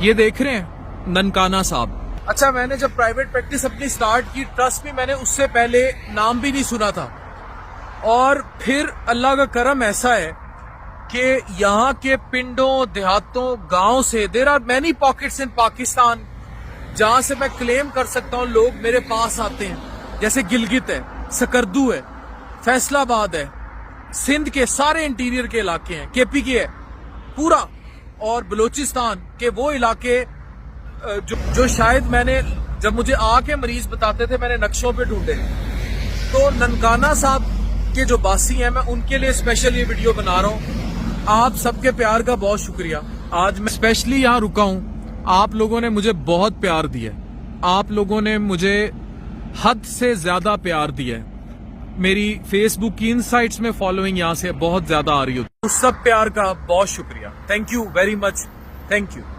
یہ دیکھ رہے ہیں ننکانہ صاحب. اچھا میں نے جب پرائیویٹ پریکٹس اپنی سٹارٹ کی، ٹرسٹ میں نے اس سے پہلے نام بھی نہیں سنا تھا، اور پھر اللہ کا کرم ایسا ہے کہ یہاں کے پنڈوں، دیہاتوں، گاؤں سے دیر آر مینی پاکٹس ان پاکستان جہاں سے میں کلیم کر سکتا ہوں لوگ میرے پاس آتے ہیں، جیسے گلگت ہے، سکردو ہے، فیصل آباد ہے، سندھ کے سارے انٹیریئر کے علاقے ہیں، کے پی کے ہے پورا، اور بلوچستان کے وہ علاقے جو شاید میں نے جب مجھے آ کے مریض بتاتے تھے میں نے نقشوں پہ ڈھونڈے. تو ننکانہ صاحب کے جو باسی ہیں میں ان کے لیے اسپیشل یہ ویڈیو بنا رہا ہوں. آپ سب کے پیار کا بہت شکریہ. آج میں اسپیشلی یہاں رکا ہوں، آپ لوگوں نے مجھے بہت پیار دیا، آپ لوگوں نے مجھے حد سے زیادہ پیار دیا ہے. میری فیس بک کی انسائٹس میں فالوئنگ یہاں سے بہت زیادہ آ رہی ہوتی ہے. اس سب پیار کا بہت شکریہ. Thank you very much. Thank you.